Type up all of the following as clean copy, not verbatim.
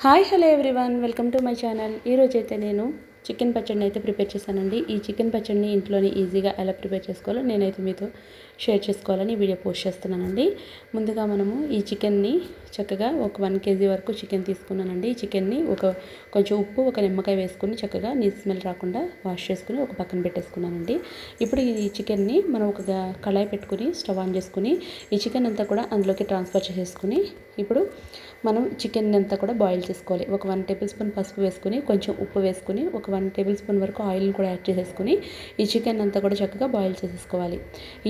Hi hello everyone, welcome to my channel. ఈరోజైతే నేను chicken పచ్చడిని అయితే ప్రిపేర్ చేశానండి. ఈ చికెన్ పచ్చడిని ఇంట్లోనే ఈజీగా ఎలా ప్రిపేర్ చేసుకోవాలో నేనైతే మీతో షేర్ చేసుకోవాలని వీడియో పోస్ట్ చేస్తున్నానండి. ముందుగా మనము ఈ చికెన్ని చక్కగా ఒక 1 kg వరకు చికెన్ తీసుకున్నానండి. ఈ చికెన్ని కొంచెం ఉప్పు, ఒక నిమ్మకాయ వేసుకుని చక్కగా నీసు స్మెల్ రాకుండా వాష్ చేసుకుని ఒక పక్కన పెట్టేసుకున్నానండి. ఇప్పుడు ఈ చికెన్ని మనం ఒక కళాయి పెట్టుకుని స్టవ్ ఆన్ చేసుకుని ఈ చికెన్ అంతా కూడా అందులోకి ట్రాన్స్ఫర్ చేసేసుకుని ఇప్పుడు మనం చికెన్ అంతా కూడా బాయిల్ చేసుకోవాలి. ఒక 1 టేబుల్ స్పూన్ పసుపు వేసుకుని, కొంచెం ఉప్పు వేసుకుని, ఒక 1 టేబుల్ స్పూన్ వరకు ఆయిల్ని కూడా యాడ్ చేసేసుకుని ఈ చికెన్ అంతా కూడా చక్కగా బాయిల్ చేసేసుకోవాలి.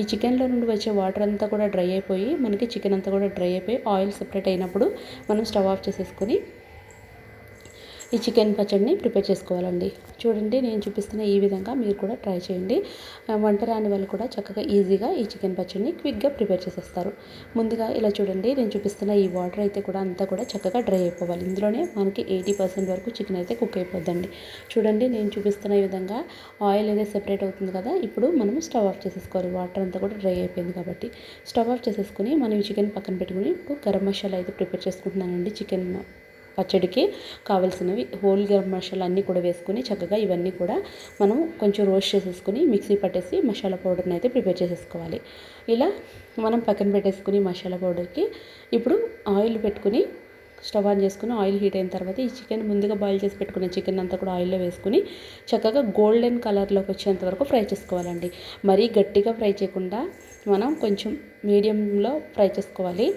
ఈ చికెన్లో నుండి వచ్చే వాటర్ అంతా కూడా డ్రై అయిపోయి మనకి చికెన్ అంతా కూడా డ్రై అయిపోయి ఆయిల్ సెపరేట్ అయినప్పుడు మనం స్టవ్ ఆఫ్ చేసేసుకుని ఈ చికెన్ పచ్చడిని ప్రిపేర్ చేసుకోవాలండి. చూడండి, నేను చూపిస్తున్న ఈ విధంగా మీరు కూడా ట్రై చేయండి. వంట రాని వాళ్ళు కూడా చక్కగా ఈజీగా ఈ చికెన్ పచ్చడిని క్విక్గా ప్రిపేర్ చేసేస్తారు. ముందుగా ఇలా చూడండి, నేను చూపిస్తున్న ఈ వాటర్ అయితే కూడా అంతా కూడా చక్కగా డ్రై అయిపోవాలి. ఇందులోనే మనకి 80% వరకు చికెన్ అయితే కుక్ అయిపోద్దండి. చూడండి, నేను చూపిస్తున్న ఈ విధంగా ఆయిల్ అయితే సెపరేట్ అవుతుంది కదా. ఇప్పుడు మనం స్టవ్ ఆఫ్ చేసేసుకోవాలి. వాటర్ అంతా కూడా డ్రై అయిపోయింది కాబట్టి స్టవ్ ఆఫ్ చేసేసుకుని మనం ఈ చికెన్ పక్కన పెట్టుకుని ఇప్పుడు గరం మసాలా అయితే ప్రిపేర్ చేసుకుంటున్నానండి. చికెన్ పచ్చడికి కావాల్సినవి హోల్ గరం మసాలా అన్నీ కూడా వేసుకుని చక్కగా ఇవన్నీ కూడా మనం కొంచెం రోస్ట్ చేసేసుకుని మిక్సీ పట్టేసి మసాలా పౌడర్ని అయితే ప్రిపేర్ చేసేసుకోవాలి. ఇలా మనం పక్కన పెట్టేసుకుని మసాలా పౌడర్కి ఇప్పుడు ఆయిల్ పెట్టుకుని స్టవ్ ఆన్ చేసుకుని ఆయిల్ హీట్ అయిన తర్వాత ఈ చికెన్ ముందుగా బాయిల్ చేసి పెట్టుకున్న చికెన్ అంతా కూడా ఆయిల్లో వేసుకుని చక్కగా గోల్డెన్ కలర్లోకి వచ్చేంత వరకు ఫ్రై చేసుకోవాలండి. మరీ గట్టిగా ఫ్రై చేయకుండా మనం కొంచెం మీడియంలో ఫ్రై చేసుకోవాలి.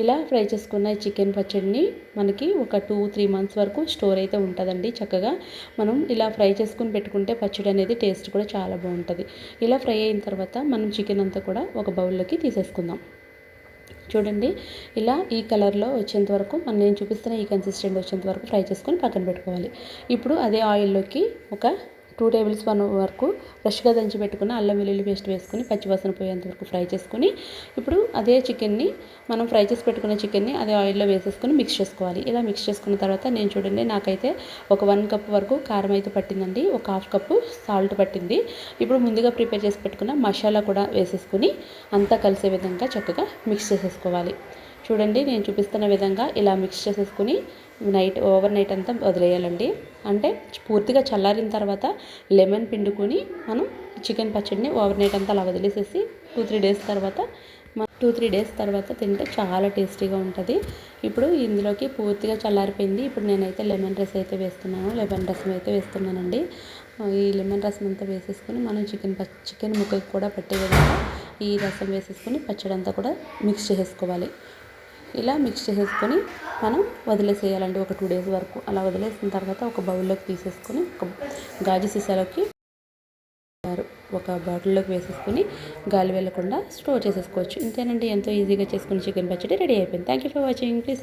ఇలా ఫ్రై చేసుకున్న చికెన్ పచ్చడిని మనకి ఒక 2-3 మంత్స్ వరకు స్టోర్ అయితే ఉంటుందండి. చక్కగా మనం ఇలా ఫ్రై చేసుకుని పెట్టుకుంటే పచ్చడి అనేది టేస్ట్ కూడా చాలా బాగుంటుంది. ఇలా ఫ్రై అయిన తర్వాత మనం చికెన్ అంతా కూడా ఒక బౌల్లోకి తీసేసుకుందాం. చూడండి, ఇలా ఈ కలర్లో వచ్చేంత వరకు నేను చూపిస్తున్న ఈ కన్సిస్టెంట్ వచ్చేంత వరకు ఫ్రై చేసుకొని పక్కన పెట్టుకోవాలి. ఇప్పుడు అదే ఆయిల్లోకి ఒక 2 టేబుల్ స్పూన్ వరకు ఫ్రెష్గా దంచి పెట్టుకున్న అల్లం వెల్లుల్లి పేస్ట్ వేసుకుని పచ్చివాసన పోయేంత వరకు ఫ్రై చేసుకొని ఇప్పుడు అదే చికెన్ని మనం ఫ్రై చేసి పెట్టుకున్న చికెన్ని అదే ఆయిల్లో వేసేసుకొని మిక్స్ చేసుకోవాలి. ఇలా మిక్స్ చేసుకున్న తర్వాత నేను చూడండి, నాకైతే ఒక 1 కప్ వరకు కారం అయితే పట్టిందండి. ఒక 1/2 కప్పు సాల్ట్ పట్టింది. ఇప్పుడు ముందుగా ప్రిపేర్ చేసి పెట్టుకున్న మసాలా కూడా వేసేసుకుని అంతా కలిసే విధంగా చక్కగా మిక్స్ చేసేసుకోవాలి. చూడండి, నేను చూపిస్తున్న విధంగా ఇలా మిక్స్ చేసేసుకుని ఓవర్ నైట్ అంతా వదిలేయాలండి. అంటే పూర్తిగా చల్లారిన తర్వాత లెమన్ పిండుకొని మనం చికెన్ పచ్చడిని ఓవర్ నైట్ అంతా అలా వదిలేసేసి 2-3 డేస్ తర్వాత తింటే చాలా టేస్టీగా ఉంటుంది. ఇప్పుడు ఇందులోకి పూర్తిగా చల్లారిపోయింది. ఇప్పుడు నేనైతే లెమన్ రసం అయితే వేస్తున్నానండి. ఈ లెమన్ రసం అంతా వేసేసుకొని మనం చికెన్ ముక్కకి కూడా పట్టే విధంగా ఈ రసం వేసేసుకొని పచ్చడి అంతా కూడా మిక్స్ చేసేసుకోవాలి. ఇలా మిక్స్ చేసేసుకొని మనం వదిలేసేయాలండి ఒక 2 డేస్ వరకు. అలా వదిలేసిన తర్వాత ఒక బౌల్లోకి తీసేసుకొని ఒక గాజు సీసాలోకి ఒక బాటిల్లోకి వేసేసుకొని గాలి వెళ్ళకుండా స్టోర్ చేసేసుకోవచ్చు. ఇంతేనండి, ఎంతో ఈజీగా చేసుకుని చికెన్ పచ్చడి రెడీ అయిపోయింది. Thank you for watching. Please